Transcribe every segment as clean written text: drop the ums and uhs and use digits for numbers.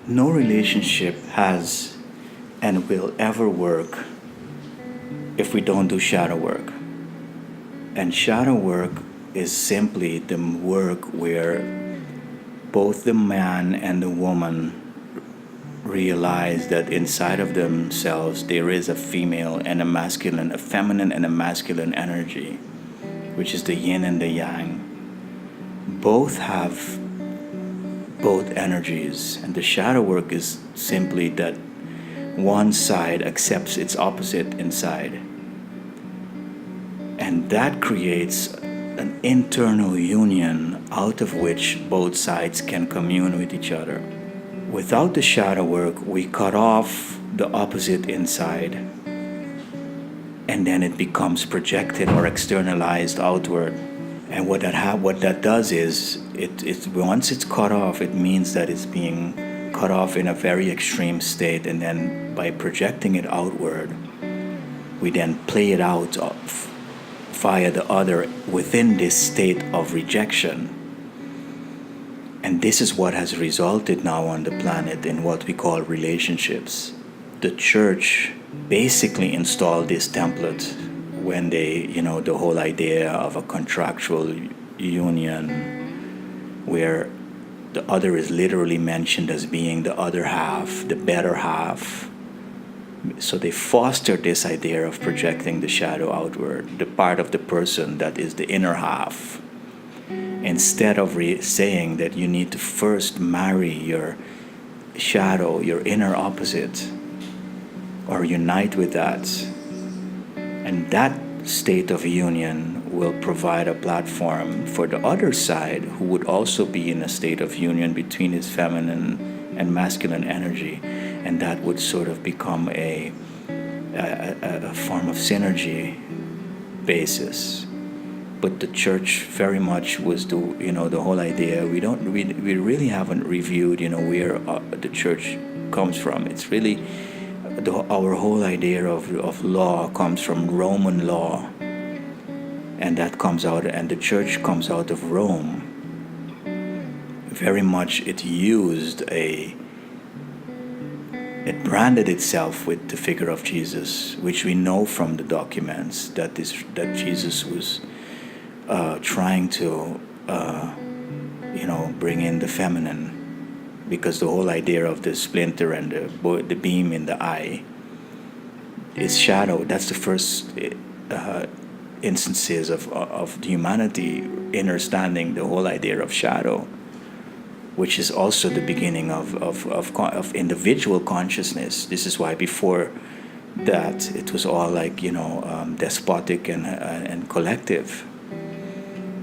No relationship has and will ever work if we don't do shadow work. And shadow work is simply the work where both the man and the woman realize that inside of themselves there is a female and a masculine, a feminine and a masculine energy, which is the yin and the yang. Both have both energies, and the shadow work is simply that one side accepts its opposite inside. And that creates an internal union out of which both sides can commune with each other. Without the shadow work, we cut off the opposite inside, and then it becomes projected or externalized outward. And what that does is, once it's cut off, it means that it's being cut off in a very extreme state, and then by projecting it outward, we then play it out via the other within this state of rejection. And this is what has resulted now on the planet in what we call relationships. The church basically installed this template when they, the whole idea of a contractual union where the other is literally mentioned as being the other half, the better half. So they fostered this idea of projecting the shadow outward, the part of the person that is the inner half, instead of saying that you need to first marry your shadow, your inner opposite, or unite with that. And that state of union will provide a platform for the other side, who would also be in a state of union between his feminine and masculine energy. And that would sort of become a form of synergy basis. But the church very much was the whole idea. We really haven't reviewed where the church comes from. It's really our whole idea of law comes from Roman law, and that comes out, and the church comes out of Rome. Very much it branded itself with the figure of Jesus, which we know from the documents that Jesus was trying to bring in the feminine, because the whole idea of the splinter and the beam in the eye is shadow. That's the first instances of humanity understanding the whole idea of shadow, which is also the beginning of individual consciousness. This is why before that it was all like despotic and collective.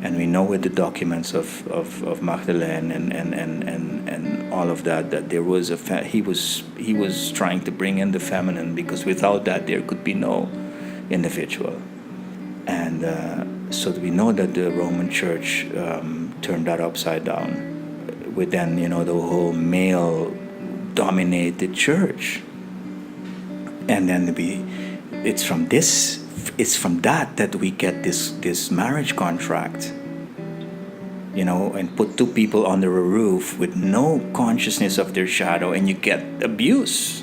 And we know with the documents of Magdalene and all of that there was he was trying to bring in the feminine, because without that there could be no individual. And so we know that the Roman Church turned that upside down with then the whole male dominated church. And then it's from that we get this marriage contract, and put two people under a roof with no consciousness of their shadow, and you get abuse,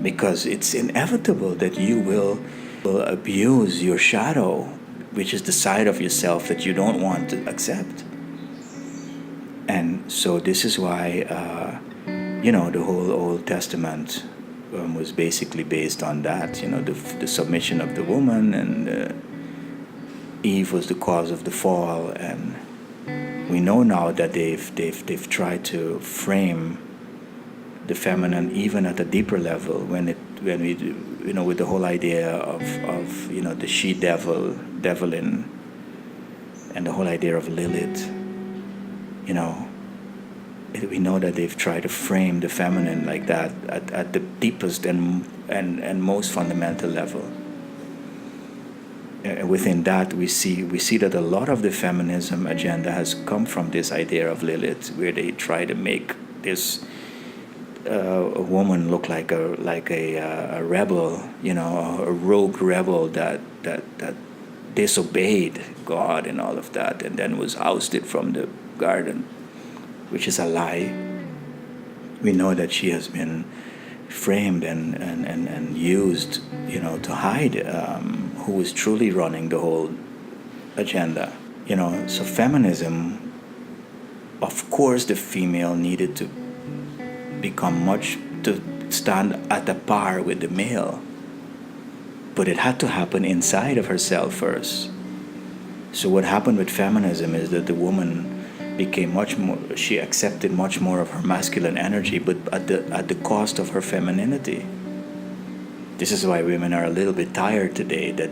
because it's inevitable that you will abuse your shadow, which is the side of yourself that you don't want to accept. And so this is why the whole Old Testament was basically based on that, the submission of the woman, and Eve was the cause of the fall. And we know now that they've tried to frame the feminine even at a deeper level when we with the whole idea of the she devilin, and the whole idea of Lilith. We know that they've tried to frame the feminine like that at the deepest and most fundamental level. Within that, we see that a lot of the feminism agenda has come from this idea of Lilith, where they try to make this a woman look like a rebel, a rogue rebel that disobeyed God and all of that, and then was ousted from the garden, which is a lie. We know that she has been framed and used, to hide who is truly running the whole agenda. So feminism, of course, the female needed to to stand at a par with the male, but it had to happen inside of herself first. So what happened with feminism is that the woman became much more. She accepted much more of her masculine energy, but at the cost of her femininity. This is why women are a little bit tired today. That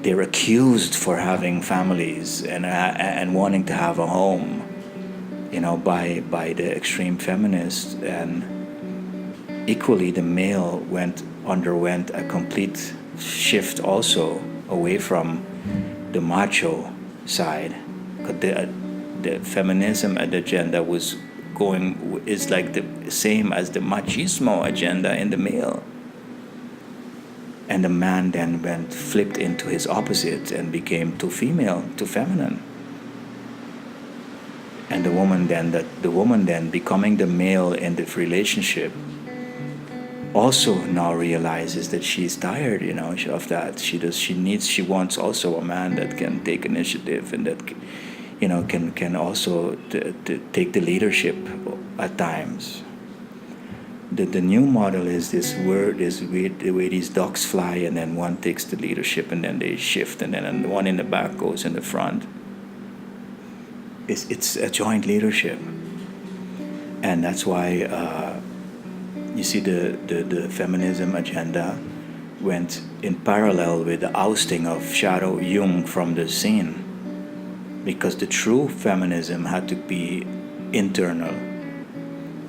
they're accused for having families and wanting to have a home, by the extreme feminists, and equally the male underwent a complete shift also away from the macho side. The feminism agenda is like the same as the machismo agenda in the male. And the man then flipped into his opposite and became too female, too feminine. And the woman then becoming the male in the relationship also now realizes that she's tired, of that. She wants also a man that can take initiative and that, can also take the leadership at times. The new model is the way these ducks fly, and then one takes the leadership, and then they shift, and then one in the back goes in the front. It's a joint leadership, and that's why you see the feminism agenda went in parallel with the ousting of Shadow Jung from the scene, because the true feminism had to be internal,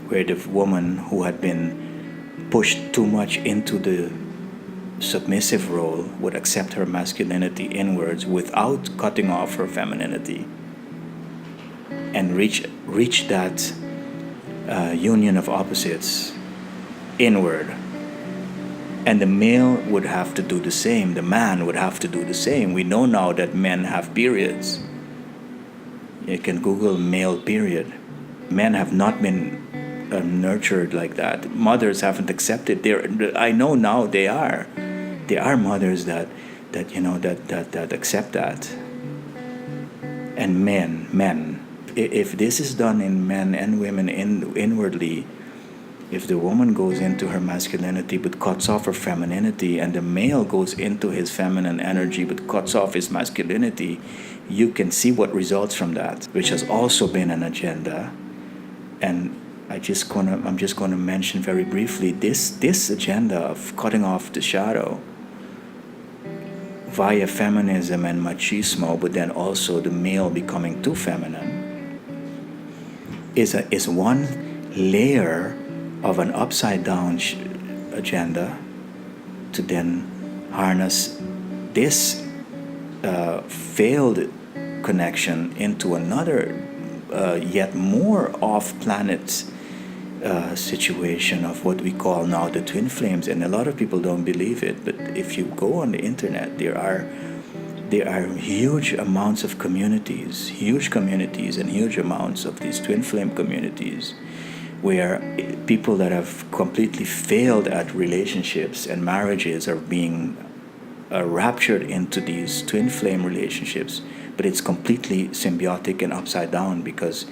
where the woman who had been pushed too much into the submissive role would accept her masculinity inwards without cutting off her femininity, and reach that union of opposites inward. And the male would have to do the same. The man would have to do the same. We know now that men have periods. You can Google male period. Men have not been nurtured like that. Mothers haven't accepted. I know now they are. There are mothers that accept that. And men. If this is done in men and women inwardly, if the woman goes into her masculinity but cuts off her femininity, and the male goes into his feminine energy but cuts off his masculinity, you can see what results from that, which has also been an agenda. And I'm just gonna mention very briefly this agenda of cutting off the shadow via feminism and machismo, but then also the male becoming too feminine, is one layer of an upside down agenda to then harness this failed connection into another yet more off-planet situation of what we call now the twin flames. And a lot of people don't believe it, but if you go on the internet, there are huge amounts of communities and huge amounts of these twin flame communities where people that have completely failed at relationships and marriages are being raptured into these twin flame relationships, but it's completely symbiotic and upside down because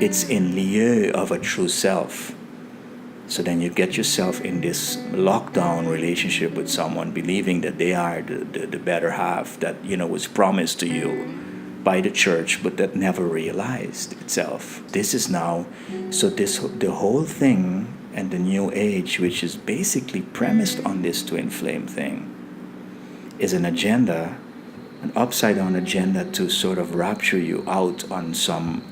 it's in lieu of a true self. So then you get yourself in this lockdown relationship with someone, believing that they are the better half that was promised to you by the church, but that never realized itself. This is now, the whole thing and the new age, which is basically premised on this twin flame thing, is an agenda, an upside down agenda to sort of rapture you out on some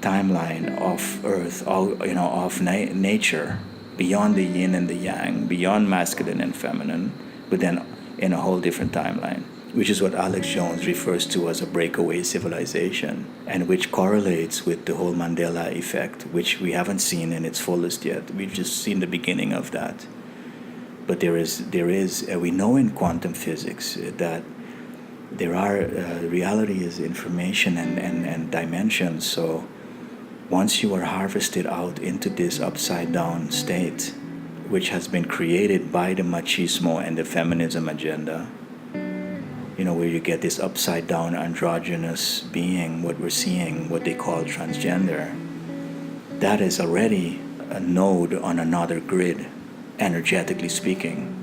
timeline of earth, of nature, beyond the yin and the yang, beyond masculine and feminine, but then in a whole different timeline, which is what Alex Jones refers to as a breakaway civilization, and which correlates with the whole Mandela effect, which we haven't seen in its fullest yet. We've just seen the beginning of that. But there is we know in quantum physics that there are reality is information and dimensions. So once you are harvested out into this upside down state, which has been created by the machismo and the feminism agenda, where you get this upside down androgynous being, what we're seeing, what they call transgender, that is already a node on another grid, energetically speaking.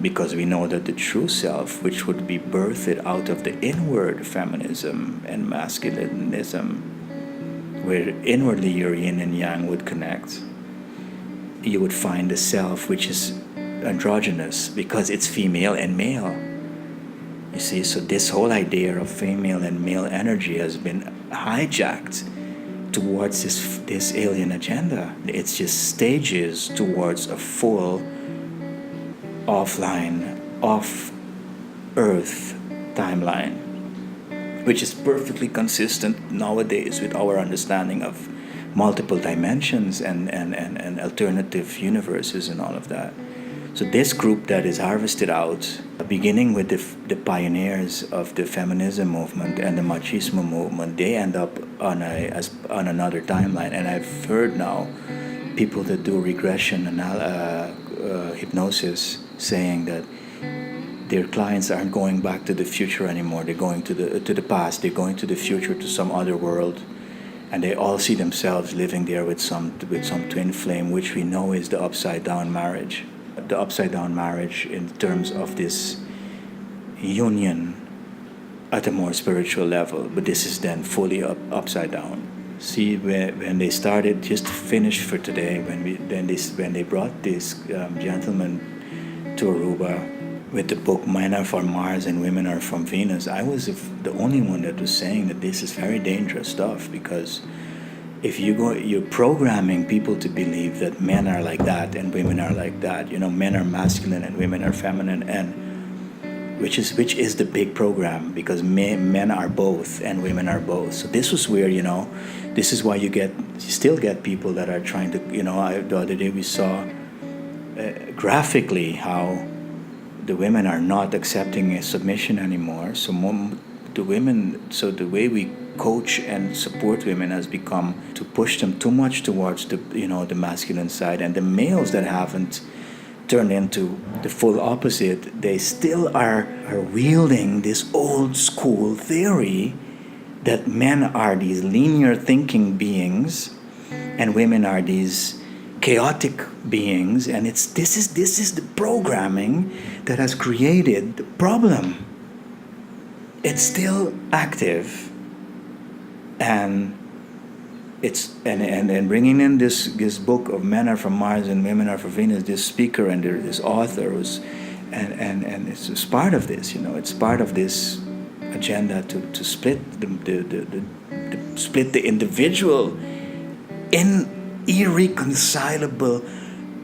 Because we know that the true self, which would be birthed out of the inward feminism and masculinism, where inwardly your yin and yang would connect, you would find the self which is androgynous because it's female and male. You see, so this whole idea of female and male energy has been hijacked towards this alien agenda. It's just stages towards a full offline, off-earth timeline, which is perfectly consistent nowadays with our understanding of multiple dimensions and alternative universes and all of that. So this group that is harvested out, beginning with the pioneers of the feminism movement and the machismo movement, they end up on another timeline. And I've heard now people that do regression hypnosis saying that their clients aren't going back to the future anymore. They're going to the past. They're going to the future, to some other world, and they all see themselves living there with some twin flame, which we know is the upside down marriage. The upside down marriage in terms of this union at a more spiritual level, but this is then fully upside down. See, when they started, just to finish for today, when they brought this gentleman to Aruba with the book Men Are from Mars and Women Are from Venus, I was the only one that was saying that this is very dangerous stuff, because if you're programming people to believe that men are like that and women are like that, men are masculine and women are feminine, and which is the big program, because men are both and women are both. So this was where, this is why you still get people that are trying to, the other day we saw graphically how the women are not accepting a submission anymore. So the way we coach and support women has become to push them too much towards the masculine side, and the males that haven't turned into the full opposite, they still are wielding this old school theory that men are these linear thinking beings and women are these chaotic beings, and this is the programming that has created the problem. It's still active, and it's and bringing in this book of Men Are from Mars and Women Are from Venus, this speaker and this author was, and it's part of this. It's part of this agenda to split split the individual in irreconcilable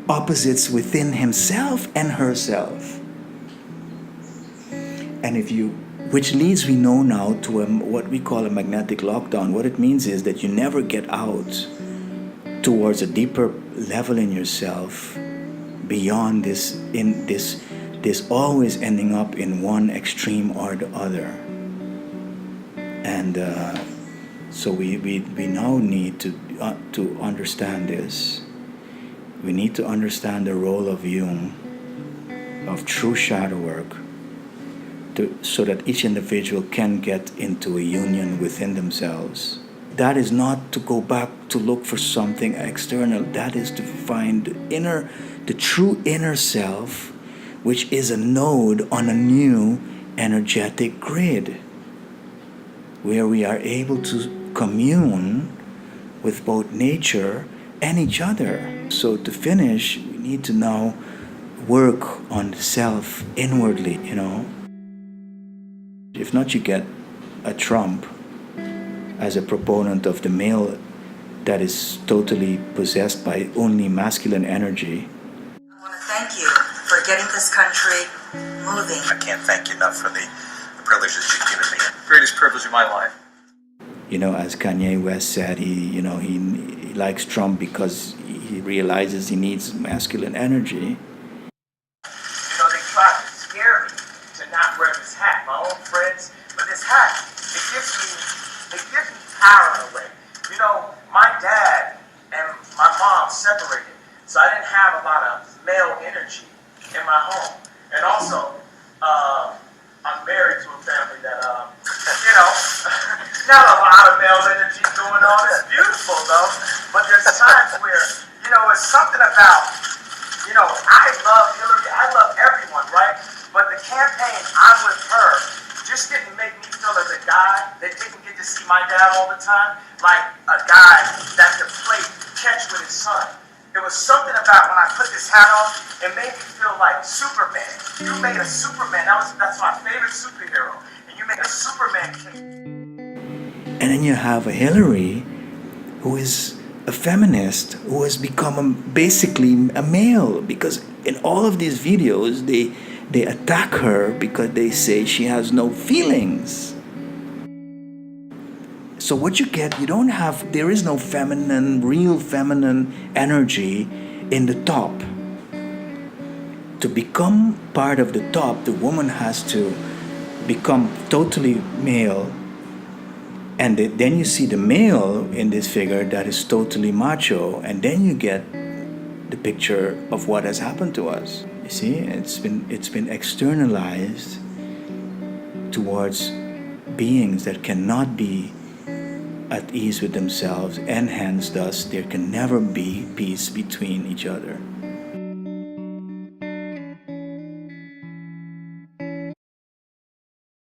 opposites within himself and herself. And which leads, we know now, to what we call a magnetic lockdown. What it means is that you never get out towards a deeper level in yourself beyond this always ending up in one extreme or the other. And so we now need to understand this. We need to understand the role of Jung, of true shadow work, so that each individual can get into a union within themselves. That is not to go back to look for something external. That is to find the true inner self, which is a node on a new energetic grid, where we are able to commune with both nature and each other. So to finish, we need to now work on the self inwardly, If not, you get a Trump as a proponent of the male that is totally possessed by only masculine energy. I want to thank you for getting this country moving. I can't thank you enough for the privileges you've given me. The greatest privilege of my life. As Kanye West said, he likes Trump because he realizes he needs masculine energy. They try to scare me to not wear this hat. My own friends, but this hat, it gives me power away. separated. So I didn't have a lot of male energy in my home. And also, I'm married to a family that, not a lot of male energy going on. It's beautiful though, but there's times where, it's something about, I love Hillary, I love everyone, right? But the campaign, I'm with her, just didn't make me feel as a guy that didn't get to see my dad all the time, like a guy that could play catch with his son. There was something about when I put this hat on, it made me feel like Superman. You made a Superman. That's my favorite superhero. And you made a Superman case. And then you have a Hillary who is a feminist who has become basically a male, because in all of these videos they attack her because they say she has no feelings. So what you get, there is no real feminine energy in the top. To become part of the top, the woman has to become totally male. And then you see the male in this figure that is totally macho, and then you get the picture of what has happened to us. You see, it's been externalized towards beings that cannot be at ease with themselves, and hence thus there can never be peace between each other.